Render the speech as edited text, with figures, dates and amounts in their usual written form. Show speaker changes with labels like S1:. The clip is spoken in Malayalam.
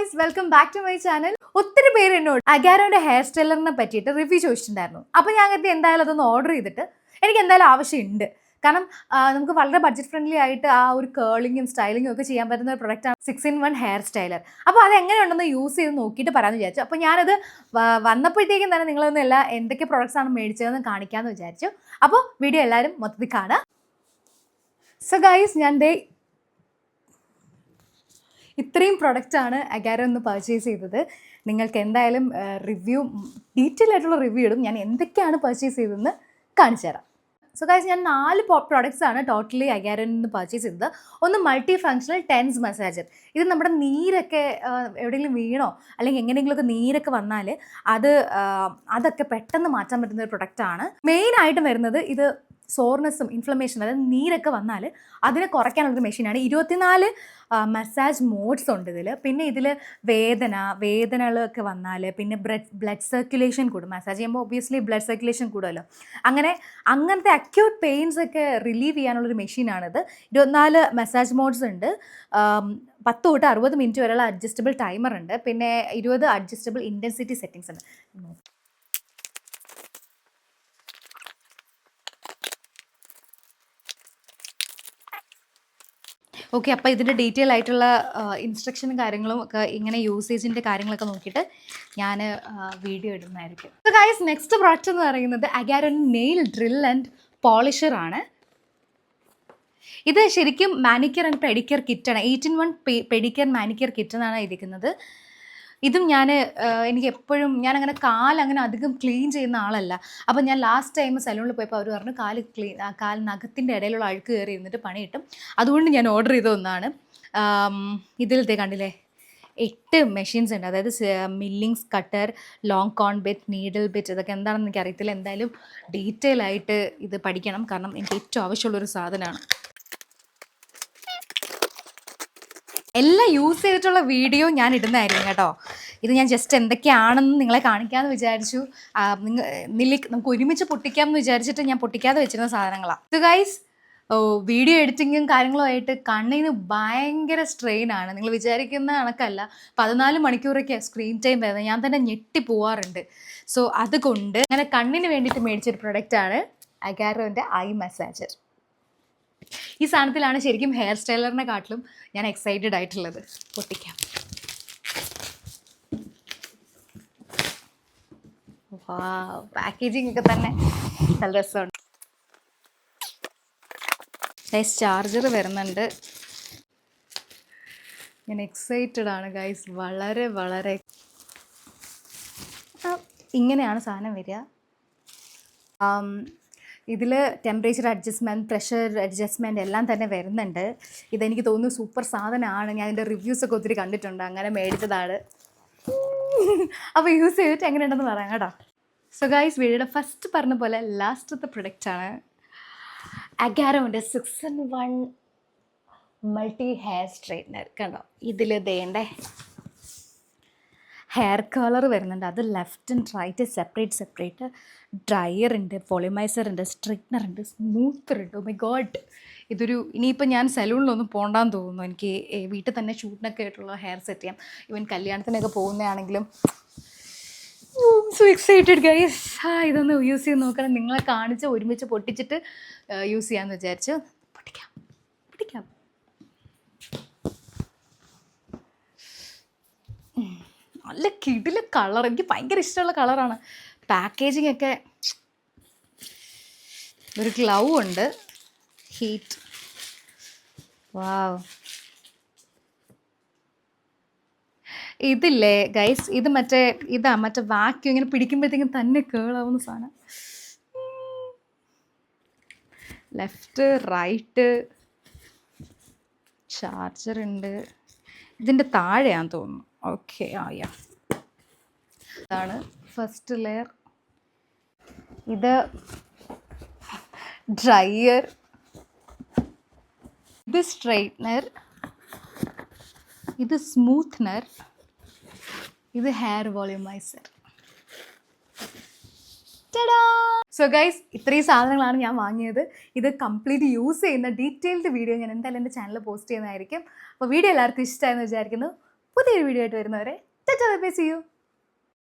S1: Guys, welcome back to my channel. ഒത്തിരി പേര് എന്നോട് അഗാരോന്റെ ഹെയർ സ്റ്റൈലറിനെ പറ്റിയിട്ട് റിവ്യൂ ചോദിച്ചിട്ടുണ്ടായിരുന്നു. അപ്പോൾ ഞാൻ കരുതി എന്തായാലും അതൊന്ന് ഓർഡർ ചെയ്തിട്ട് എനിക്ക് എന്തായാലും ആവശ്യമുണ്ട്. കാരണം നമുക്ക് വളരെ ബഡ്ജറ്റ് ഫ്രണ്ട്ലി ആയിട്ട് ആ ഒരു കേളിങ്ങും സ്റ്റൈലിങ്ങും ഒക്കെ ചെയ്യാൻ പറ്റുന്ന ഒരു പ്രൊഡക്റ്റാണ് 6-in-1 ഹെയർ സ്റ്റൈലർ. അപ്പോൾ അത് എങ്ങനെയുണ്ടെന്ന് യൂസ് ചെയ്ത് നോക്കിയിട്ട് പറയാമെന്ന് വിചാരിച്ചു. അപ്പോൾ ഞാനത് വന്നപ്പോഴത്തേക്കും തന്നെ നിങ്ങളൊന്നും എന്തൊക്കെ പ്രൊഡക്ട്സ് ആണ് മേടിച്ചതെന്ന് കാണിക്കാമെന്ന് വിചാരിച്ചു. അപ്പോൾ വീഡിയോ എല്ലാവരും മൊത്തത്തിൽ കാണാം. സോ ഗൈസ്, ഞാൻ ഇത്രയും പ്രൊഡക്റ്റാണ് അഗാരോ ഒന്ന് പർച്ചേസ് ചെയ്തത്. നിങ്ങൾക്ക് എന്തായാലും ഡീറ്റെയിൽ ആയിട്ടുള്ള റിവ്യൂ ഇടും. ഞാൻ എന്തൊക്കെയാണ് പർച്ചേസ് ചെയ്തതെന്ന് കാണിച്ചു തരാം. സോ ഗൈസ്, ഞാൻ 4 പ്രോഡക്റ്റ്സ് ആണ് ടോട്ടലി അഗാരോയിൽ നിന്ന് പർച്ചേസ് ചെയ്തത്. ഒന്ന് മൾട്ടി ഫങ്ഷണൽ ടെൻസ് മസാജർ. ഇത് നമ്മുടെ നീരൊക്കെ എവിടെയെങ്കിലും വീണോ അല്ലെങ്കിൽ എങ്ങനെയെങ്കിലുമൊക്കെ നീരൊക്കെ വന്നാൽ അതൊക്കെ പെട്ടെന്ന് മാറ്റാൻ പറ്റുന്ന ഒരു പ്രൊഡക്റ്റാണ്. മെയിനായിട്ടും വരുന്നത് ഇത് സോർനെസ്സും ഇൻഫ്ലമേഷൻ, അതായത് നീരൊക്കെ വന്നാൽ അതിനെ കുറയ്ക്കാനുള്ളൊരു മെഷീനാണ്. 24 മസാജ് മോഡ്സ് ഉണ്ട് ഇതിൽ. പിന്നെ ഇതിൽ വേദനകളൊക്കെ വന്നാൽ പിന്നെ ബ്ലഡ് സർക്കുലേഷൻ കൂടും. മസാജ് ചെയ്യുമ്പോൾ ഒബ്വിയസ്ലി ബ്ലഡ് സർക്കുലേഷൻ കൂടുമല്ലോ. അങ്ങനത്തെ അക്യൂട്ട് പെയിൻസ് ഒക്കെ റിലീവ് ചെയ്യാനുള്ളൊരു മെഷീനാണിത്. 24 മസാജ് മോഡ്സ് ഉണ്ട്. 10 തൊട്ട് 60 മിനിറ്റ് വരെയുള്ള അഡ്ജസ്റ്റബിൾ ടൈമർ ഉണ്ട്. പിന്നെ 20 അഡ്ജസ്റ്റബിൾ ഇൻറ്റൻസിറ്റി സെറ്റിങ്സ് ഉണ്ട്. ഓക്കെ, അപ്പോൾ ഇതിൻ്റെ ഡീറ്റെയിൽ ആയിട്ടുള്ള ഇൻസ്ട്രക്ഷനും കാര്യങ്ങളും ഒക്കെ ഇങ്ങനെ യൂസേജിൻ്റെ കാര്യങ്ങളൊക്കെ നോക്കിയിട്ട് ഞാൻ വീഡിയോ ഇടുന്നതായിരിക്കും. സോ ഗൈസ്, നെക്സ്റ്റ് പ്രോഡക്റ്റ് എന്ന് പറയുന്നത് Agaro nail drill and polisher ആണ്. ഇത് ശരിക്കും മാനിക്യൂർ ആൻഡ് പെഡിക്യൂർ കിറ്റാണ്. 8-in-1 പെഡിക്യൂർ മാനിക്യൂർ കിറ്റ് എന്നാണ് ഇരിക്കുന്നത്. ഇതും എനിക്ക് എപ്പോഴും ഞാനങ്ങനെ കാലങ്ങനെ അധികം ക്ലീൻ ചെയ്യുന്ന ആളല്ല. അപ്പോൾ ഞാൻ ലാസ്റ്റ് ടൈം സലൂണിൽ പോയപ്പോൾ അവർ പറഞ്ഞു കാൽ നഖത്തിൻ്റെ ഇടയിലുള്ള അഴുക്ക് കയറി ഇരുന്നിട്ട് പണി കിട്ടും. അതുകൊണ്ട് ഞാൻ ഓർഡർ ചെയ്ത ഒന്നാണ്. ഇതിലത്തെ കണ്ടില്ലേ, 8 മെഷീൻസ് ഉണ്ട്. അതായത് മില്ലിങ്സ്, കട്ടർ, ലോങ് കോൺ ബിറ്റ്, നീഡിൽ ബിറ്റ്, ഇതൊക്കെ എന്താണെന്ന് എനിക്ക് അറിയത്തില്ല. എന്തായാലും ഡീറ്റെയിൽ ആയിട്ട് ഇത് പഠിക്കണം. കാരണം എനിക്ക് ഏറ്റവും ആവശ്യമുള്ളൊരു സാധനമാണ്. എല്ലാം യൂസ് ചെയ്തിട്ടുള്ള വീഡിയോ ഞാൻ ഇടുന്നതായിരിക്കും കേട്ടോ. ഇത് ഞാൻ ജസ്റ്റ് എന്തൊക്കെയാണെന്ന് നിങ്ങളെ കാണിക്കാമെന്ന് വിചാരിച്ചു. നമുക്ക് ഒരുമിച്ച് പൊട്ടിക്കാമെന്ന് വിചാരിച്ചിട്ട് ഞാൻ പൊട്ടിക്കാതെ വെച്ചിരുന്ന സാധനങ്ങളാണ് ഇത് ഗൈസ്. വീഡിയോ എഡിറ്റിങ്ങും കാര്യങ്ങളുമായിട്ട് കണ്ണിന് ഭയങ്കര സ്ട്രെയിനാണ്. നിങ്ങൾ വിചാരിക്കുന്ന കണക്കല്ല. 14 മണിക്കൂറൊക്കെ സ്ക്രീൻ ടൈം വരുന്നത്. ഞാൻ തന്നെ ഞെട്ടി പോവാറുണ്ട്. സോ അതുകൊണ്ട് അങ്ങനെ കണ്ണിന് വേണ്ടിയിട്ട് മേടിച്ചൊരു പ്രൊഡക്റ്റാണ് അഗാരോൻ്റെ ഐ മസാജർ. ഈ സാധനത്തിലാണ് ശരിക്കും ഹെയർ സ്റ്റൈലറിനെ കാട്ടിലും ഞാൻ എക്സൈറ്റഡ് ആയിട്ടുള്ളത്. പൊട്ടിക്കാം. പാക്കേജിങ് ഒക്കെ തന്നെ നല്ല രസമുണ്ട്. ഗൈസ്, ചാർജർ വരുന്നുണ്ട്. ഞാൻ എക്സൈറ്റഡ് ആണ് ഗൈസ്, വളരെ വളരെ. ഇങ്ങനെയാണ് സാധനം വരിക. ഇതിൽ ടെമ്പറേച്ചർ അഡ്ജസ്റ്റ്മെൻറ്റ്, പ്രഷർ അഡ്ജസ്റ്റ്മെൻറ്റ് എല്ലാം തന്നെ വരുന്നുണ്ട്. ഇതെനിക്ക് തോന്നുന്നു സൂപ്പർ സാധനമാണ്. ഞാൻ ഇതിൻ്റെ റിവ്യൂസൊക്കെ ഒത്തിരി കണ്ടിട്ടുണ്ട്. അങ്ങനെ മേടിച്ചതാണ്. അപ്പോൾ യൂസ് ചെയ്തിട്ട് എങ്ങനെയുണ്ടെന്ന് പറയാം കേട്ടോ. സോ ഗൈസ്, വീഡിയോയുടെ ഫസ്റ്റ് പറഞ്ഞ പോലെ ലാസ്റ്റത്തെ പ്രൊഡക്റ്റാണ് അഗാരോൻ്റെ 6-in-1 മൾട്ടി ഹെയർ സ്ട്രെയിറ്റ്നർ. കണ്ടോ, ഇതിൽ ദേണ്ടേ ഹെയർ കളർ വരുന്നുണ്ട്. അത് left and right separate dryer ഉണ്ട്, പോളിമൈസർ ഉണ്ട്, സ്ട്രെയിറ്റ്നർ ഉണ്ട്, സ്മൂത്തർ ഉണ്ട്. ഓ മൈ ഗോഡ്, ഇനിയിപ്പോൾ ഞാൻ സലൂണിലൊന്നും പോകണ്ടാന്ന് തോന്നുന്നു. എനിക്ക് വീട്ടിൽ തന്നെ ഷൂട്ടിനൊക്കെ ആയിട്ടുള്ള ഹെയർ സെറ്റ് ചെയ്യാം. ഈവൻ കല്യാണത്തിനൊക്കെ പോകുന്നതാണെങ്കിലും. So excited guys. ഇതൊന്ന് യൂസ് ചെയ്ത് നോക്കണം. നിങ്ങളെ കാണിച്ച് ഒരുമിച്ച് പൊട്ടിച്ചിട്ട് യൂസ് ചെയ്യാമെന്ന് വിചാരിച്ചു. പൊട്ടിക്കാം. നല്ല കിടില കളർ. എനിക്ക് ഭയങ്കര ഇഷ്ടമുള്ള കളറാണ്. പാക്കേജിങ് ഒക്കെ. ഒരു ഗ്ലൗ ഉണ്ട്, ഹീറ്റ്. വാവ്. ഇതില്ലേ ഗൈസ്, ഇത് മറ്റേ വാക്യൂം ഇങ്ങനെ പിടിക്കുമ്പോഴത്തേക്കും തന്നെ കേളാവുന്ന സാധനം. ലെഫ്റ്റ് റൈറ്റ് ചാർജർ ഉണ്ട്. ഇതിൻ്റെ താഴെയാണെന്ന് തോന്നുന്നു. ഓക്കെ, ഇതാണ് ഫസ്റ്റ് ലെയർ. ഇത് ഡ്രയർ, ഇത് സ്ട്രെയിറ്റ്നർ, ഇത് സ്മൂത്ത്നർ, ഇത് ഹെയർ വോളിമൈസർ. സോ ഗൈസ്, ഇത്രയും സാധനങ്ങളാണ് ഞാൻ വാങ്ങിയത്. ഇത് കംപ്ലീറ്റ് യൂസ് ചെയ്യുന്ന ഡീറ്റെയിൽഡ് വീഡിയോ ഞാൻ എന്തായാലും എൻ്റെ ചാനലിൽ പോസ്റ്റ് ചെയ്യുന്നതായിരിക്കും. അപ്പോൾ വീഡിയോ എല്ലാവർക്കും ഇഷ്ടമായെന്ന് വിചാരിക്കുന്നു. പുതിയൊരു വീഡിയോ ആയിട്ട് വരുന്നവരെ, സി യു.